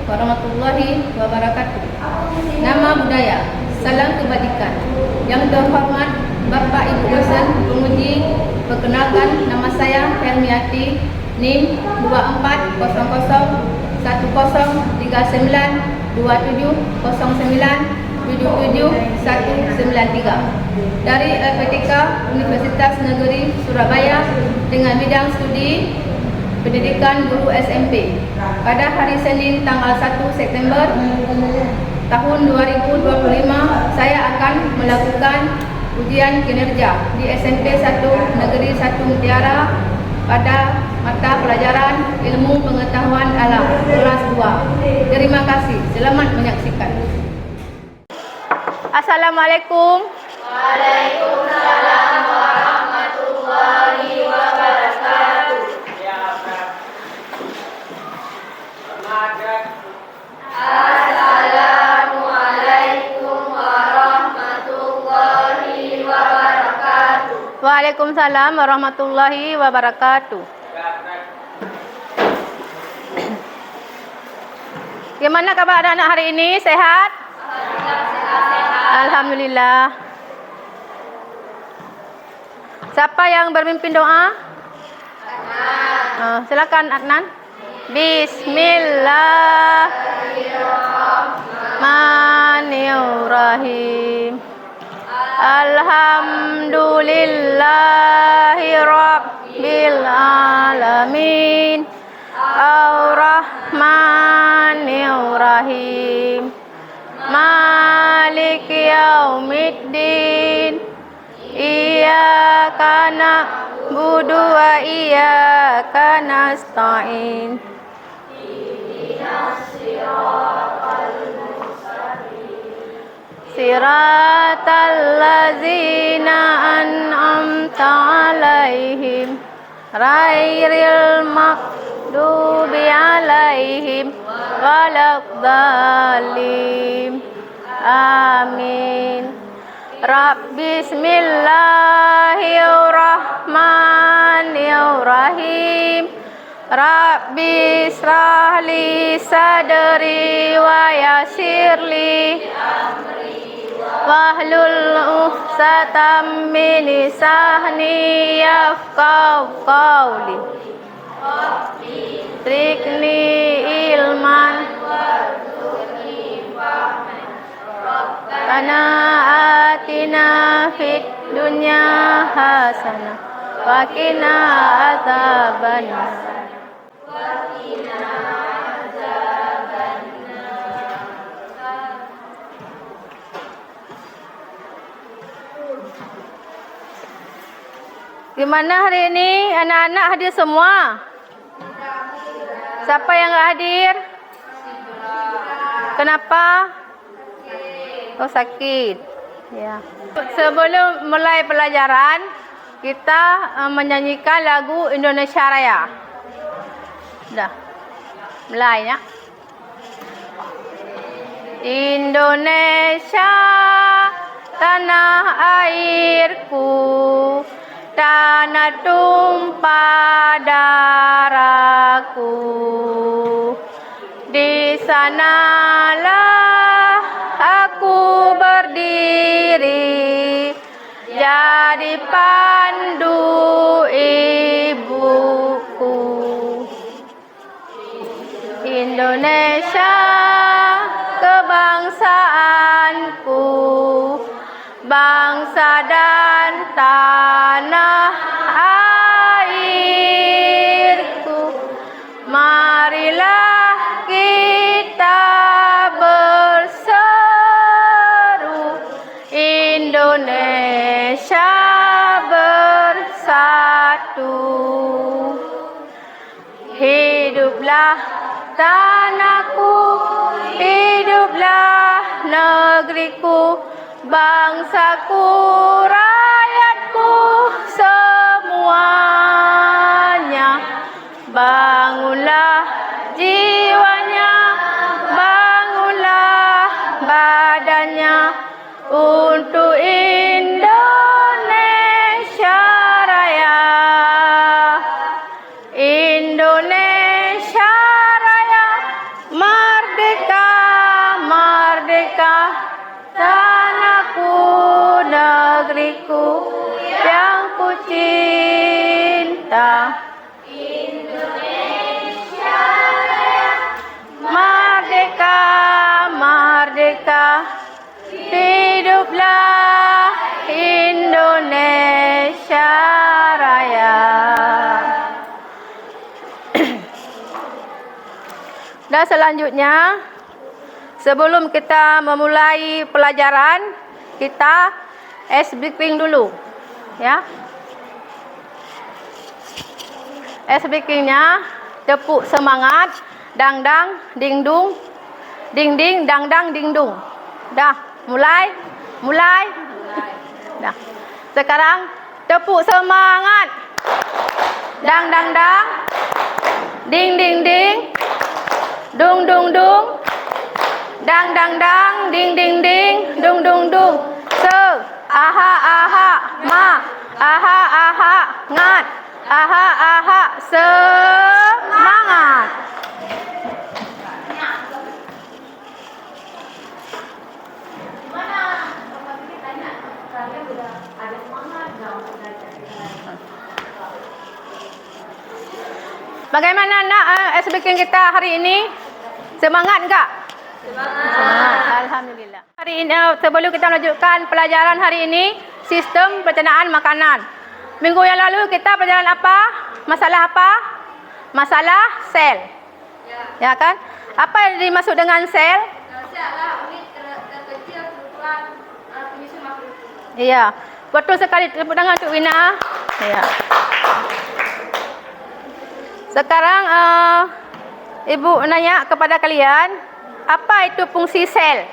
warahmatullahi wabarakatuh. Nama budaya, salam kebajikan. Yang terhormat Bapak Ibu dosen penguji, perkenalkan nama saya Hermiati, NIM 240401092709779193 dari LPTK Universitas Negeri Surabaya dengan bidang studi Pendidikan Guru SMP. Pada hari Senin tanggal 1 September tahun 2025, saya akan melakukan ujian kinerja di SMP 1 Negeri 1 Mutiara pada mata pelajaran Ilmu Pengetahuan Alam kelas 2. Terima kasih. Selamat menyaksikan. Assalamualaikum. Waalaikumsalam warahmatullahi wabarakatuh. Assalamualaikum warahmatullahi wabarakatuh. Waalaikumsalam warahmatullahi wabarakatuh. Gimana kabar anak-anak hari ini? Sehat? Alhamdulillah. Siapa yang bermimpin doa? Silakan Adnan. Bismillahirrahmanirrahim. Alhamdulillahi rabbil alamin. Ar-Rahmanir-Rahim. Maliki yaumiddin. Iyyaka na'budu wa iyyaka nasta'in. Siratal ladzina an'amta 'alaihim ghairil maghdubi 'alaihim waladdallin. Amin. Bismillahirrahmanirrahim. Rabbi israh li sadri wa yassirli wahlul 'uqdatam min lisani yafqahu qawli. Rikni ilman Rabbana atina fid dunya hasanah wa qina adzabannar. Gimana hari ini anak-anak hadir semua? Siapa yang nggak hadir? Kenapa? Oh, sakit. Ya. Sebelum mulai pelajaran, kita menyanyikan lagu Indonesia Raya. Dah. Mulai ya. Indonesia tanah airku, tanah tumpah darahku. Di sanalah aku berdiri, jadi pandu ibuku. Indonesia kebangsaanku, bangsa dan tanah airku. Marilah kita berseru, Indonesia bersatu. Hiduplah tanahku, hiduplah negeriku, bangsaku, rakyatku semuanya. Bangunlah jiwanya, bangunlah badannya untuk Indonesia Raya. Indonesia Raya merdeka. kita. Merdeka, merdeka, hiduplah Indonesia Raya. Dan selanjutnya, sebelum kita memulai pelajaran, kita speaking dulu, ya. Speakingnya tepuk semangat, dang dang ding dung, ding ding dang dang ding dung. Dah, mulai. Dah. Sekarang tepuk semangat, dang dang dang, ding ding ding, dung dung dung, dang dang dang, ding ding ding, dung dung dung. Aha aha ma, aha aha ngat, aha aha semangat. Bagaimana nak speaking kita hari ini? Semangat enggak? Semangat. Alhamdulillah. Hari ini sebelum kita melanjutkan pelajaran hari ini, sistem pencernaan makanan. Minggu yang lalu kita pelajaran apa? Masalah apa? Masalah sel. Ya kan? Apa yang dimaksud dengan sel? Sel adalah unit terkecil struktural penyusun makhluk. Iya. Betul sekali, tepuk tangan untuk Wina. Ya. Sekarang Ibu nanya kepada kalian, apa itu fungsi sel?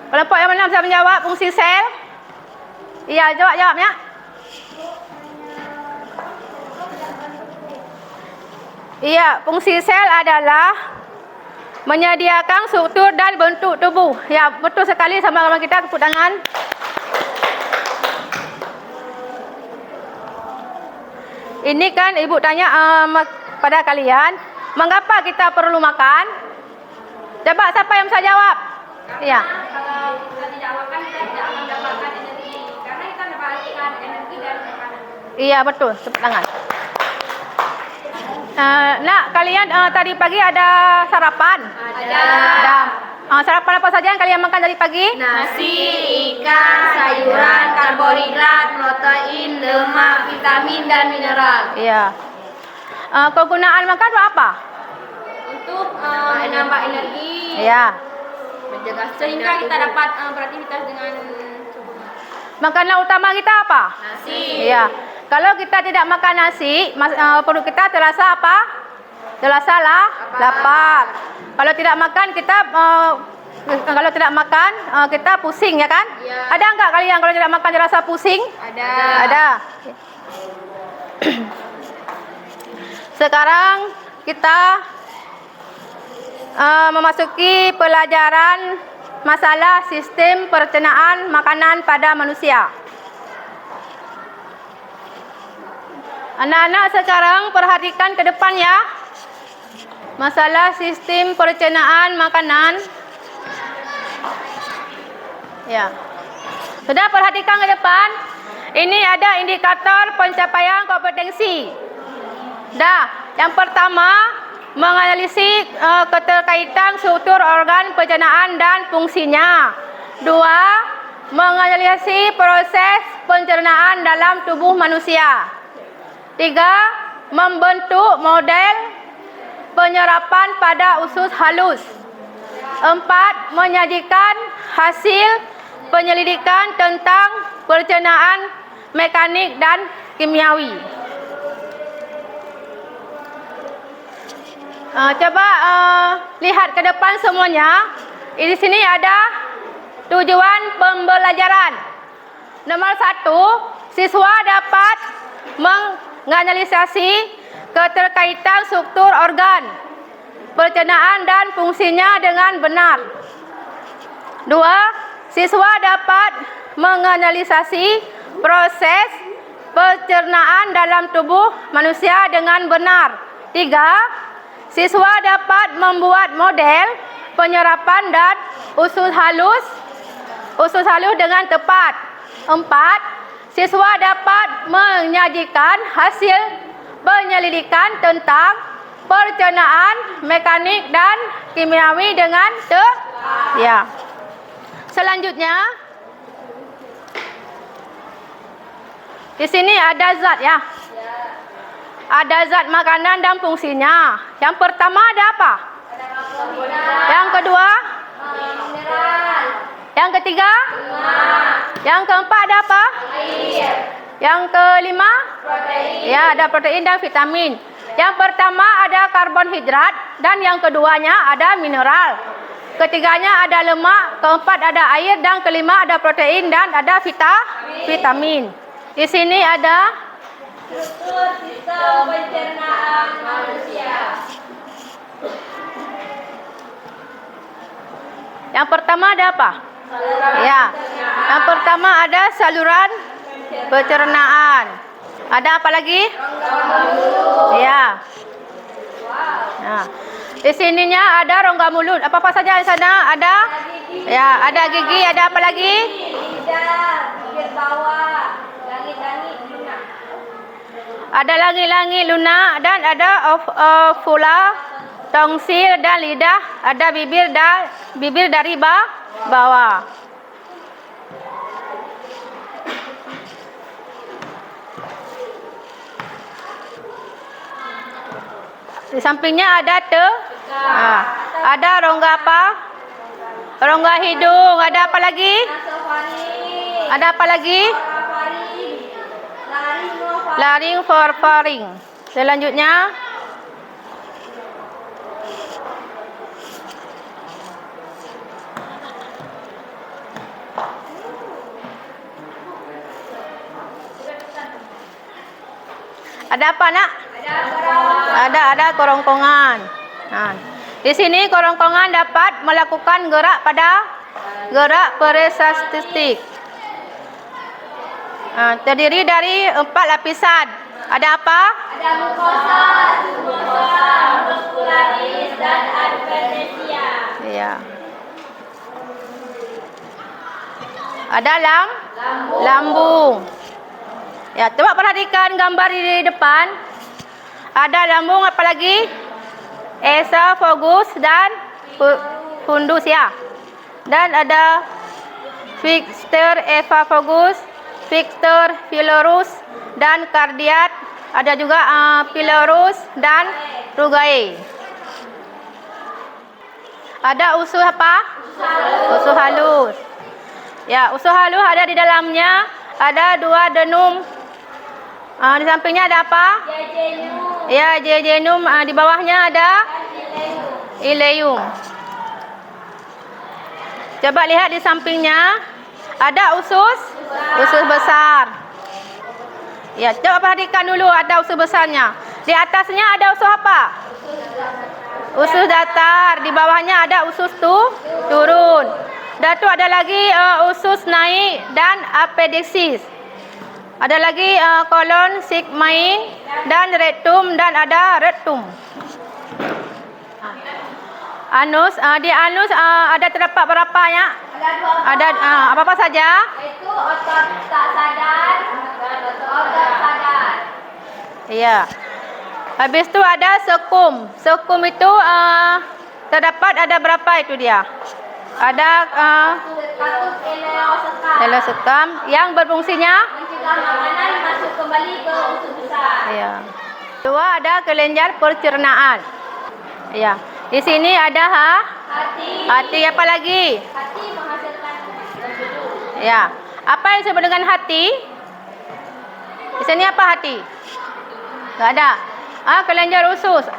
Kelompok yang mana bisa menjawab fungsi sel? Iya, jawabnya. Iya, fungsi sel adalah menyediakan struktur dan bentuk tubuh. Ya, betul sekali, sama-sama kita tepuk tangan. Ini kan Ibu tanya pada kalian, mengapa kita perlu makan? Coba siapa yang bisa jawab? Iya. Kalau kita tidak makan, kita tidak mendapatkan energi. Karena kita mendapatkan energi dari makanan. Iya, betul. Tepuk tangan. Nak, kalian tadi pagi ada sarapan? Ada. Sarapan apa saja yang kalian makan tadi pagi? Nasi, ikan, sayuran, karbohidrat, protein, lemak, vitamin, dan mineral. Iya. Kegunaan makan untuk apa? Untuk menambah energi. Iya. Menjaga sehingga kita dapat beraktivitas dengan cukup. Makanan utama kita apa? Nasi. Iya. Kalau kita tidak makan nasi, perut kita terasa apa? Terasa lapar. Kalau tidak makan kita pusing, ya kan? Ya. Ada enggak kalian kalau tidak makan terasa pusing? Ada. Sekarang kita memasuki pelajaran masalah sistem pencernaan makanan pada manusia. Anak-anak sekarang perhatikan ke depan ya. Masalah sistem pencernaan makanan. Ya. Sudah perhatikan ke depan. Ini ada indikator pencapaian kompetensi. Dah, yang pertama menganalisis keterkaitan struktur organ pencernaan dan fungsinya. 2. Menganalisis proses pencernaan dalam tubuh manusia. 3. Membentuk model penyerapan pada usus halus. 4. Menyajikan hasil penyelidikan tentang pencernaan mekanik dan kimiawi. Coba lihat ke depan semuanya. Di sini ada tujuan pembelajaran. Nomor 1, siswa dapat menganalisasi keterkaitan struktur organ pencernaan dan fungsinya dengan benar. 2. Siswa dapat menganalisasi proses pencernaan dalam tubuh manusia dengan benar. 3. Siswa dapat membuat model penyerapan dan usus halus dengan tepat. 4. siswa dapat menyajikan hasil penyelidikan tentang pencernaan, mekanik dan kimiawi dengan ya. Selanjutnya, di sini ada zat ya. Ada zat makanan dan fungsinya. Yang pertama ada apa? Yang kedua? Mineral. Yang ketiga? Lemak. Yang keempat ada apa? Air. Yang kelima? Protein. Ya, ada protein dan vitamin. Yang pertama ada karbohidrat dan yang keduanya ada mineral. Ketiganya ada lemak, keempat ada air dan kelima ada protein dan ada vitamin. Di sini ada Struktur sistem pencernaan manusia. yang pertama ada apa? Ya. Yang pertama ada saluran pencernaan. Ada apa lagi? Ya. Nah, di sininya ada rongga mulut. Apa-apa saja di sana? Ada? Ya, ada gigi, ada apa lagi? Lidah, bibir bawah, langit-langit lunak. Ada langit-langit lunak dan ada ovula, tongsil dan lidah. Ada bibir dari bawah. Di sampingnya ada ada rongga apa? Rongga hidung. Ada apa lagi? Nasofaring. Ada apa lagi? Parafaring. Laringofaring. Selanjutnya ada apa nak? Ada kerongkongan. Nah, di sini kerongkongan dapat melakukan gerak peristaltik. Terdiri dari 4 lapisan. Ada apa? Ada mukosa, submukosa, muskularis dan adventitia. Ya. Ada lambung. Ya, coba perhatikan gambar di depan. Ada lambung apa lagi? Esophagus dan fundus ya. Dan ada sphincter esophagus, sphincter pylorus dan kardiak. Ada juga pylorus dan rugae. Ada usus apa? Usus halus. Ya, usus halus ada di dalamnya. Ada 2 denum. Di sampingnya ada apa? Jejunum. Ya, jejunum. Di bawahnya ada ileum. Coba lihat di sampingnya. Ada usus besar. Ya, coba perhatikan dulu ada usus besarnya. Di atasnya ada usus apa? Usus datar. Di bawahnya ada usus turun. Dan tu ada lagi usus naik dan apendiksis. Ada lagi kolon sigmoid dan rektum dan ada rektum. Anus, di anus ada terdapat berapa ya? Ada apa-apa saja? Itu otot tak sadar dan otot sadar. Iya. Habis tu ada sekum. Sekum itu terdapat ada berapa itu dia? Ada Katus eleosekam. eleosekam yang berfungsinya Mencegah makanan masuk kembali ke usus besar. iya. Dua ada kelenjar pencernaan. Iya. Di sini ada hati apa lagi? Hati menghasilkan empedu. Ya. Apa yang disebut dengan hati? Di sini apa hati? Enggak ada. Kelenjar usus.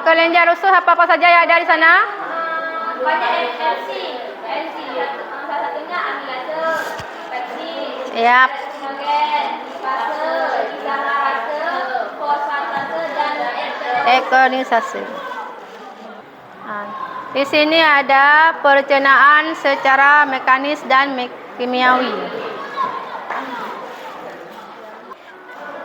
Kelenjar usus apa saja yang ada di sana? Banyak enzim. Salah satunya amilase, peptid, Yap. oksigen, lipase, isomerase, fosfatase dan Ekronisasi. Di sini ada pencernaan secara mekanis dan kimiawi.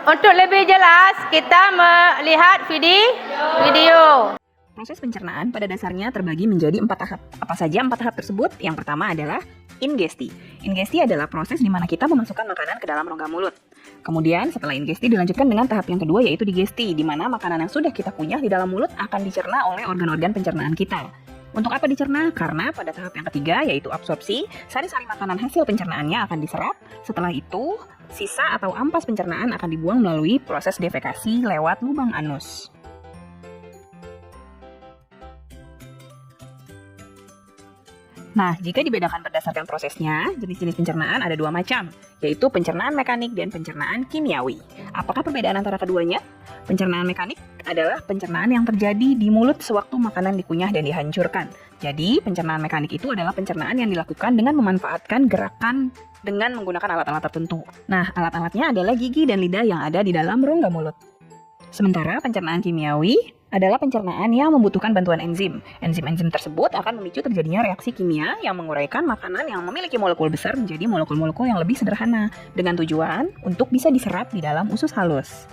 Untuk lebih jelas, kita melihat video. Proses pencernaan pada dasarnya terbagi menjadi 4 tahap. Apa saja 4 tahap tersebut? Yang pertama adalah ingesti. Ingesti adalah proses di mana kita memasukkan makanan ke dalam rongga mulut. Kemudian setelah ingesti dilanjutkan dengan tahap yang kedua yaitu digesti, di mana makanan yang sudah kita kunyah di dalam mulut akan dicerna oleh organ-organ pencernaan kita. Untuk apa dicerna? Karena pada tahap yang ketiga yaitu absorpsi, sari-sari makanan hasil pencernaannya akan diserap. Setelah itu, sisa atau ampas pencernaan akan dibuang melalui proses defekasi lewat lubang anus. Nah, jika dibedakan berdasarkan prosesnya, jenis-jenis pencernaan ada 2 macam, yaitu pencernaan mekanik dan pencernaan kimiawi. Apakah perbedaan antara keduanya? Pencernaan mekanik adalah pencernaan yang terjadi di mulut sewaktu makanan dikunyah dan dihancurkan. Jadi, pencernaan mekanik itu adalah pencernaan yang dilakukan dengan memanfaatkan gerakan dengan menggunakan alat-alat tertentu. Nah, alat-alatnya adalah gigi dan lidah yang ada di dalam rongga mulut. Sementara pencernaan kimiawi adalah pencernaan yang membutuhkan bantuan enzim. Enzim-enzim tersebut akan memicu terjadinya reaksi kimia yang menguraikan makanan yang memiliki molekul besar menjadi molekul-molekul yang lebih sederhana, dengan tujuan untuk bisa diserap di dalam usus halus.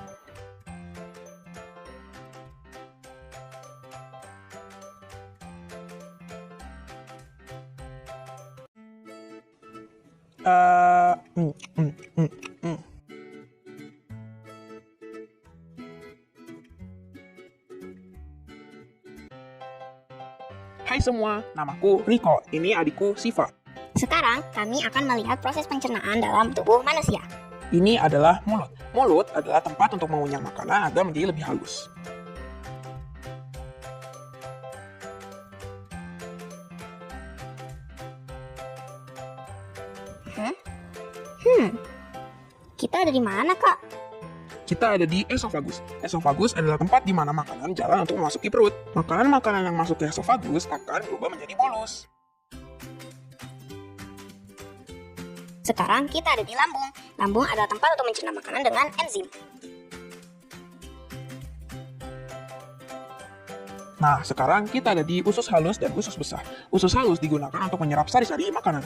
Hai semua, namaku Riko. Ini adikku Siva. Sekarang kami akan melihat proses pencernaan dalam tubuh manusia. Ini adalah mulut. Mulut adalah tempat untuk mengunyah makanan agar menjadi lebih halus. Kita ada di mana, Kak? Kita ada di esofagus. Esofagus adalah tempat di mana makanan jalan untuk memasuki perut. Makanan-makanan yang masuk ke esofagus akan berubah menjadi bolus. Sekarang kita ada di lambung. Lambung adalah tempat untuk mencerna makanan dengan enzim. Nah, sekarang kita ada di usus halus dan usus besar. Usus halus digunakan untuk menyerap sari-sari makanan.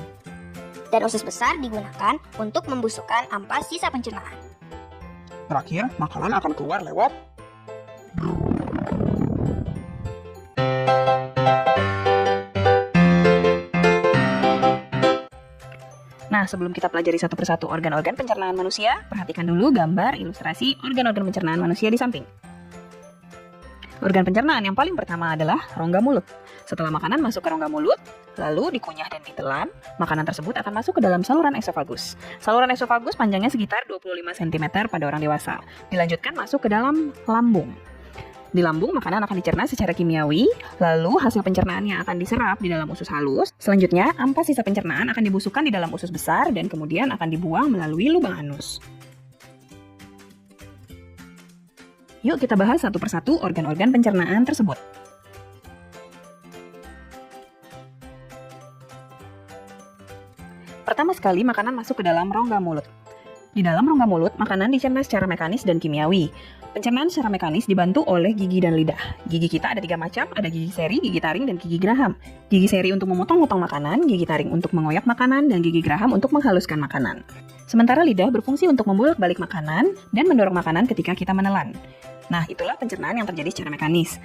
Dan usus besar digunakan untuk membusukkan ampas sisa pencernaan. Terakhir, makanan akan keluar lewat Nah, sebelum kita pelajari satu persatu organ-organ pencernaan manusia, perhatikan dulu gambar ilustrasi organ-organ pencernaan manusia di samping. Organ pencernaan yang paling pertama adalah rongga mulut. Setelah makanan masuk ke rongga mulut, lalu dikunyah dan ditelan, makanan tersebut akan masuk ke dalam saluran esofagus. Saluran esofagus panjangnya sekitar 25 cm pada orang dewasa. Dilanjutkan masuk ke dalam lambung. Di lambung, makanan akan dicerna secara kimiawi, lalu hasil pencernaannya akan diserap di dalam usus halus. Selanjutnya, ampas sisa pencernaan akan dibusukkan di dalam usus besar dan kemudian akan dibuang melalui lubang anus. Yuk kita bahas satu persatu organ-organ pencernaan tersebut. Pertama sekali, makanan masuk ke dalam rongga mulut. Di dalam rongga mulut, makanan dicerna secara mekanis dan kimiawi. Pencernaan secara mekanis dibantu oleh gigi dan lidah. Gigi kita ada 3 macam, ada gigi seri, gigi taring, dan gigi geraham. Gigi seri untuk memotong-motong makanan, gigi taring untuk mengoyak makanan, dan gigi geraham untuk menghaluskan makanan. Sementara lidah berfungsi untuk membolak-balik makanan dan mendorong makanan ketika kita menelan. Nah, itulah pencernaan yang terjadi secara mekanis.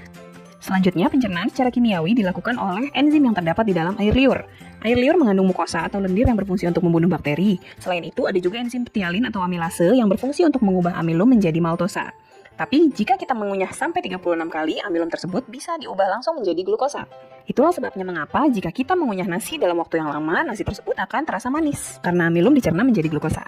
Selanjutnya, pencernaan secara kimiawi dilakukan oleh enzim yang terdapat di dalam air liur. Air liur mengandung mukosa atau lendir yang berfungsi untuk membunuh bakteri. Selain itu, ada juga enzim ptialin atau amilase yang berfungsi untuk mengubah amilum menjadi maltosa. Tapi, jika kita mengunyah sampai 36 kali, amilum tersebut bisa diubah langsung menjadi glukosa. Itulah sebabnya mengapa jika kita mengunyah nasi dalam waktu yang lama, nasi tersebut akan terasa manis, karena amilum dicerna menjadi glukosa.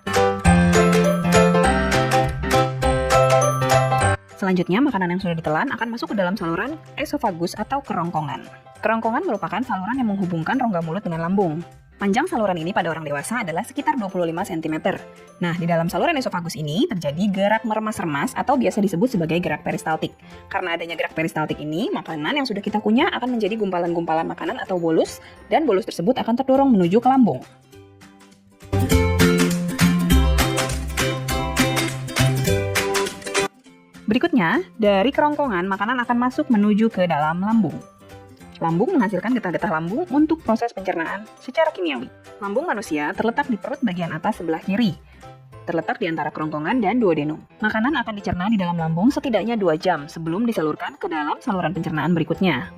Selanjutnya, makanan yang sudah ditelan akan masuk ke dalam saluran esofagus atau kerongkongan. Kerongkongan merupakan saluran yang menghubungkan rongga mulut dengan lambung. Panjang saluran ini pada orang dewasa adalah sekitar 25 cm. Nah, di dalam saluran esofagus ini terjadi gerak meremas-remas atau biasa disebut sebagai gerak peristaltik. Karena adanya gerak peristaltik ini, makanan yang sudah kita kunyah akan menjadi gumpalan-gumpalan makanan atau bolus, dan bolus tersebut akan terdorong menuju ke lambung. Berikutnya, dari kerongkongan, makanan akan masuk menuju ke dalam lambung. Lambung menghasilkan getah-getah lambung untuk proses pencernaan secara kimiawi. Lambung manusia terletak di perut bagian atas sebelah kiri. terletak di antara kerongkongan dan duodenum. Makanan akan dicerna di dalam lambung setidaknya 2 jam sebelum disalurkan ke dalam saluran pencernaan berikutnya.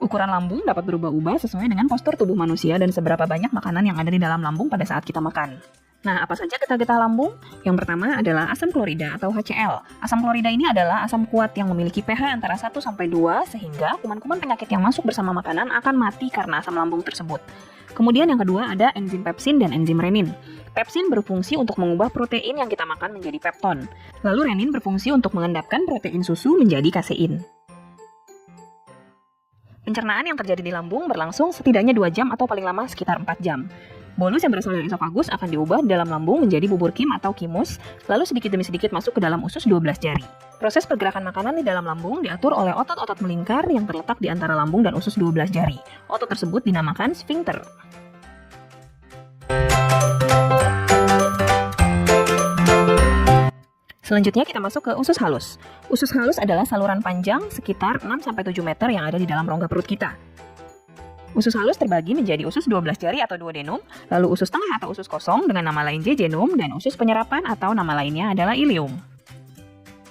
Ukuran lambung dapat berubah-ubah sesuai dengan postur tubuh manusia dan seberapa banyak makanan yang ada di dalam lambung pada saat kita makan. Nah, apa saja getah-getah lambung? Yang pertama adalah asam klorida atau HCl. Asam klorida ini adalah asam kuat yang memiliki pH antara 1 sampai 2 sehingga kuman-kuman penyakit yang masuk bersama makanan akan mati karena asam lambung tersebut. Kemudian yang kedua ada enzim pepsin dan enzim renin. Pepsin berfungsi untuk mengubah protein yang kita makan menjadi pepton. Lalu renin berfungsi untuk mengendapkan protein susu menjadi kasein. Pencernaan yang terjadi di lambung berlangsung setidaknya 2 jam atau paling lama sekitar 4 jam. Bolus yang berasal dari esofagus akan diubah di dalam lambung menjadi bubur kim atau kimus, lalu sedikit demi sedikit masuk ke dalam usus 12 jari. Proses pergerakan makanan di dalam lambung diatur oleh otot-otot melingkar yang terletak di antara lambung dan usus 12 jari. Otot tersebut dinamakan sfinkter. Selanjutnya kita masuk ke usus halus. Usus halus adalah saluran panjang sekitar 6-7 meter yang ada di dalam rongga perut kita. Usus halus terbagi menjadi usus 12 jari atau duodenum, lalu usus tengah atau usus kosong dengan nama lain jejunum, dan usus penyerapan atau nama lainnya adalah ileum.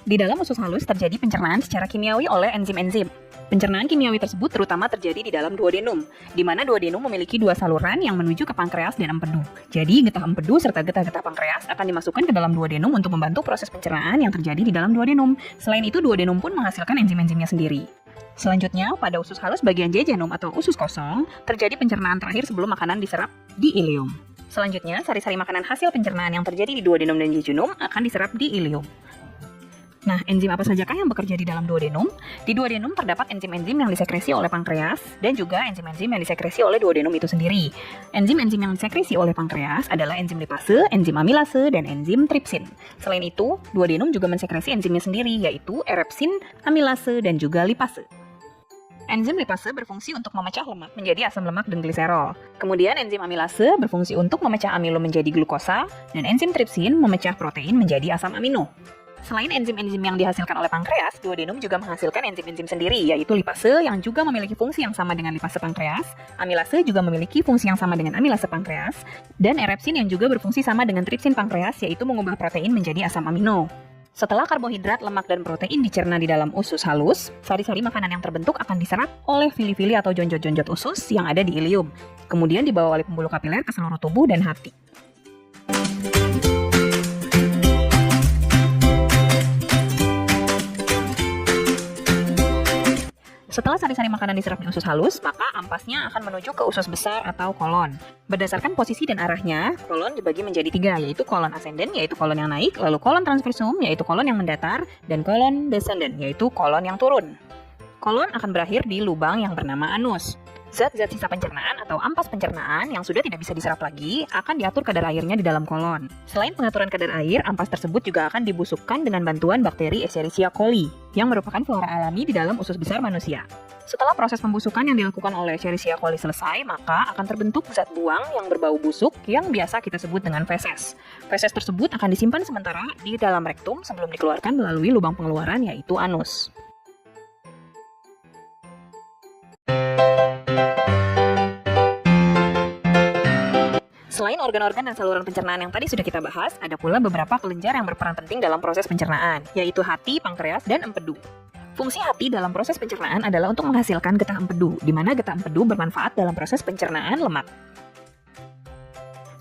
Di dalam usus halus terjadi pencernaan secara kimiawi oleh enzim-enzim. Pencernaan kimiawi tersebut terutama terjadi di dalam duodenum, di mana duodenum memiliki 2 saluran yang menuju ke pankreas dan empedu. Jadi getah empedu serta getah-getah pankreas akan dimasukkan ke dalam duodenum untuk membantu proses pencernaan yang terjadi di dalam duodenum. Selain itu, duodenum pun menghasilkan enzim-enzimnya sendiri. Selanjutnya, pada usus halus bagian jejunum atau usus kosong, terjadi pencernaan terakhir sebelum makanan diserap di ileum. Selanjutnya, sari-sari makanan hasil pencernaan yang terjadi di duodenum dan jejunum akan diserap di ileum. Nah, enzim apa sajakah yang bekerja di dalam duodenum? Di duodenum terdapat enzim-enzim yang disekresi oleh pankreas dan juga enzim-enzim yang disekresi oleh duodenum itu sendiri. Enzim-enzim yang disekresi oleh pankreas adalah enzim lipase, enzim amilase, dan enzim tripsin. Selain itu, duodenum juga mensekresi enzimnya sendiri, yaitu erepsin, amilase, dan juga lipase. Enzim lipase berfungsi untuk memecah lemak menjadi asam lemak dan gliserol. Kemudian enzim amilase berfungsi untuk memecah amilo menjadi glukosa, dan enzim tripsin memecah protein menjadi asam amino. Selain enzim-enzim yang dihasilkan oleh pankreas, duodenum juga menghasilkan enzim-enzim sendiri, yaitu lipase yang juga memiliki fungsi yang sama dengan lipase pankreas, amilase juga memiliki fungsi yang sama dengan amilase pankreas, dan erepsin yang juga berfungsi sama dengan tripsin pankreas, yaitu mengubah protein menjadi asam amino. Setelah karbohidrat, lemak, dan protein dicerna di dalam usus halus, sari-sari makanan yang terbentuk akan diserap oleh fili-fili atau jonjot-jonjot usus yang ada di ileum, kemudian dibawa oleh pembuluh kapiler ke seluruh tubuh dan hati. Setelah sari-sari makanan diserap di usus halus, maka ampasnya akan menuju ke usus besar atau kolon. Berdasarkan posisi dan arahnya, kolon dibagi menjadi 3, yaitu kolon ascendent, yaitu kolon yang naik, lalu kolon transversum, yaitu kolon yang mendatar, dan kolon descendant, yaitu kolon yang turun. Kolon akan berakhir di lubang yang bernama anus. Zat-zat sisa pencernaan atau ampas pencernaan yang sudah tidak bisa diserap lagi akan diatur kadar airnya di dalam kolon. Selain pengaturan kadar air, ampas tersebut juga akan dibusukkan dengan bantuan bakteri Escherichia coli yang merupakan flora alami di dalam usus besar manusia. Setelah proses pembusukan yang dilakukan oleh Escherichia coli selesai, maka akan terbentuk zat buang yang berbau busuk yang biasa kita sebut dengan feses. Feses tersebut akan disimpan sementara di dalam rektum sebelum dikeluarkan melalui lubang pengeluaran, yaitu anus. Selain organ-organ dan saluran pencernaan yang tadi sudah kita bahas, ada pula beberapa kelenjar yang berperan penting dalam proses pencernaan, yaitu hati, pankreas, dan empedu. Fungsi hati dalam proses pencernaan adalah untuk menghasilkan getah empedu, di mana getah empedu bermanfaat dalam proses pencernaan lemak.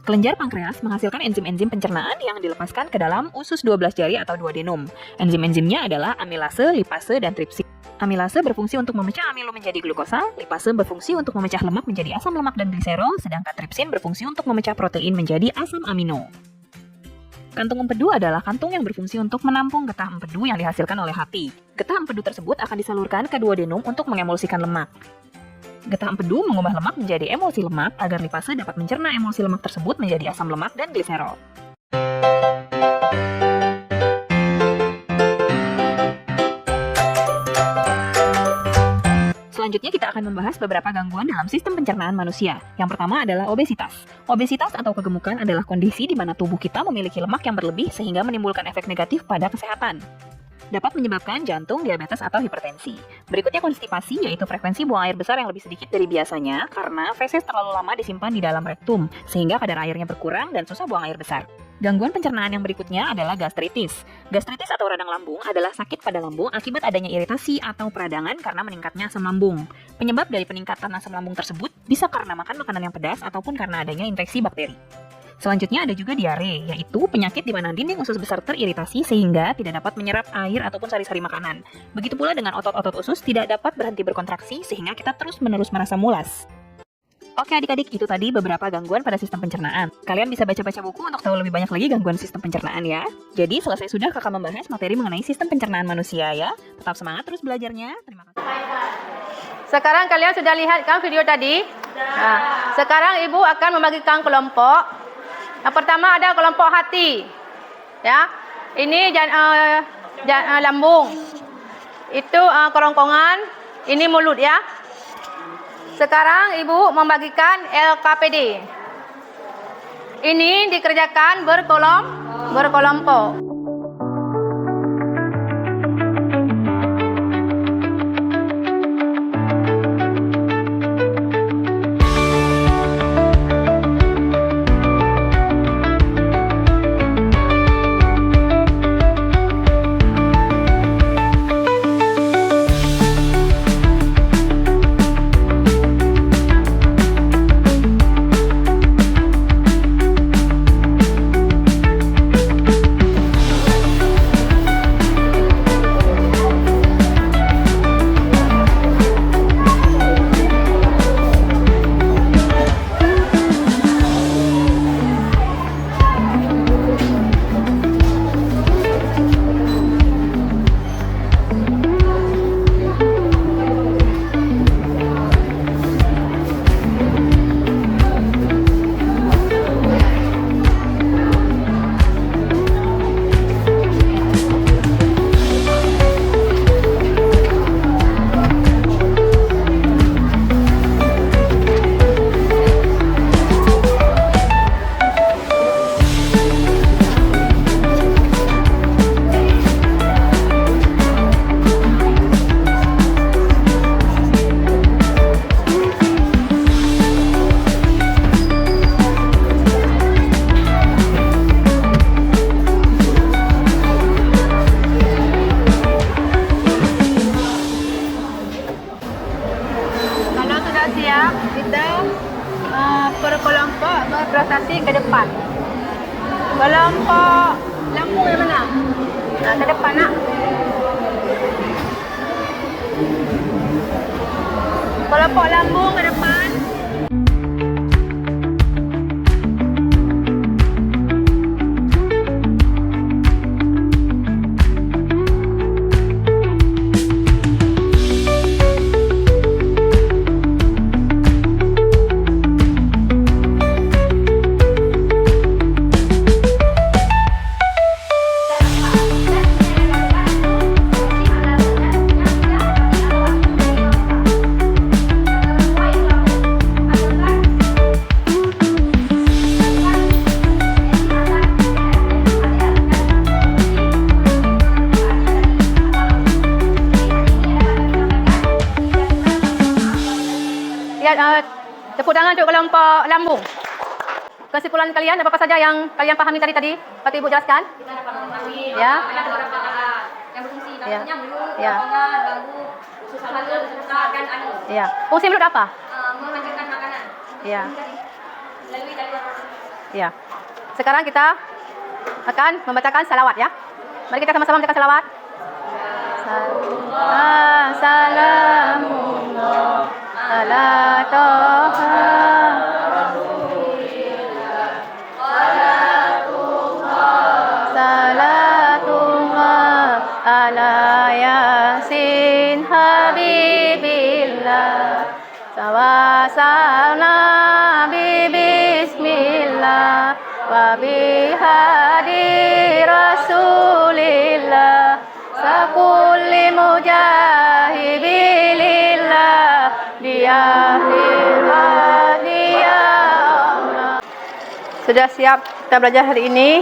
Kelenjar pankreas menghasilkan enzim-enzim pencernaan yang dilepaskan ke dalam usus 12 jari atau duodenum. Enzim-enzimnya adalah amilase, lipase, dan tripsin. Amilase berfungsi untuk memecah amilo menjadi glukosa, lipase berfungsi untuk memecah lemak menjadi asam lemak dan gliserol, sedangkan tripsin berfungsi untuk memecah protein menjadi asam amino. Kantung empedu adalah kantung yang berfungsi untuk menampung getah empedu yang dihasilkan oleh hati. Getah empedu tersebut akan disalurkan ke duodenum untuk mengemulsikan lemak. Getah empedu mengubah lemak menjadi emulsi lemak agar lipase dapat mencerna emulsi lemak tersebut menjadi asam lemak dan gliserol. Selanjutnya kita akan membahas beberapa gangguan dalam sistem pencernaan manusia. Yang pertama adalah obesitas. Obesitas atau kegemukan adalah kondisi di mana tubuh kita memiliki lemak yang berlebih sehingga menimbulkan efek negatif pada kesehatan. dapat menyebabkan jantung, diabetes, atau hipertensi. Berikutnya konstipasi, yaitu frekuensi buang air besar yang lebih sedikit dari biasanya karena feses terlalu lama disimpan di dalam rektum, sehingga kadar airnya berkurang dan susah buang air besar. Gangguan pencernaan yang berikutnya adalah gastritis. Gastritis atau radang lambung adalah sakit pada lambung akibat adanya iritasi atau peradangan karena meningkatnya asam lambung. Penyebab dari peningkatan asam lambung tersebut bisa karena makan makanan yang pedas ataupun karena adanya infeksi bakteri. Selanjutnya ada juga diare, yaitu penyakit di mana dinding usus besar teriritasi sehingga tidak dapat menyerap air ataupun sari-sari makanan. Begitu pula dengan otot-otot usus tidak dapat berhenti berkontraksi sehingga kita terus-menerus merasa mulas. Oke adik-adik, itu tadi beberapa gangguan pada sistem pencernaan. Kalian bisa baca-baca buku untuk tahu lebih banyak lagi gangguan sistem pencernaan ya. Jadi selesai sudah kakak membahas materi mengenai sistem pencernaan manusia ya. Tetap semangat terus belajarnya. Terima kasih. Sekarang kalian sudah lihat kan video tadi? Nah, sekarang ibu akan membagikan kelompok. Yang pertama ada kelompok hati. Ya. Ini lambung. Itu kerongkongan, ini mulut ya. Sekarang ibu membagikan LKPD. Ini dikerjakan berkelompok. Berkelompok berprestasi ke depan. Kelompok lambung yang mana? Nah, ke depan nak. Kelompok lambung ke depan. Tepuk tangan untuk kelompok lambung. Kesimpulan kalian apa saja yang kalian pahami tadi? Dapat Ibu jelaskan? Kita dapat mengetahui Ya. ada beberapa yang berfungsi. Ya. Namanya mulut, Ya. kerongkongan, bangku, usus halus, usus besar, dan anus. Ya. Fungsi mulut apa? Menghancurkan makanan. Ya. Melalui saluran proses. Ya. Sekarang kita akan membacakan salawat ya. Mari kita sama-sama membacakan salawat. Salamullah ala Toha salatullah ala Yasin Habibillah Tawasalna bismillah wa bihadi Rasulillah sakulli mujahibilillah diakhir hadiya Allah. Sudah siap kita belajar hari ini.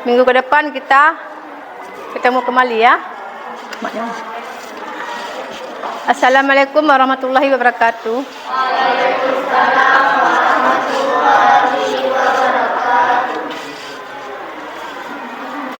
Minggu ke depan kita ketemu kembali ya. Assalamualaikum warahmatullahi wabarakatuh. Waalaikumsalam warahmatullahi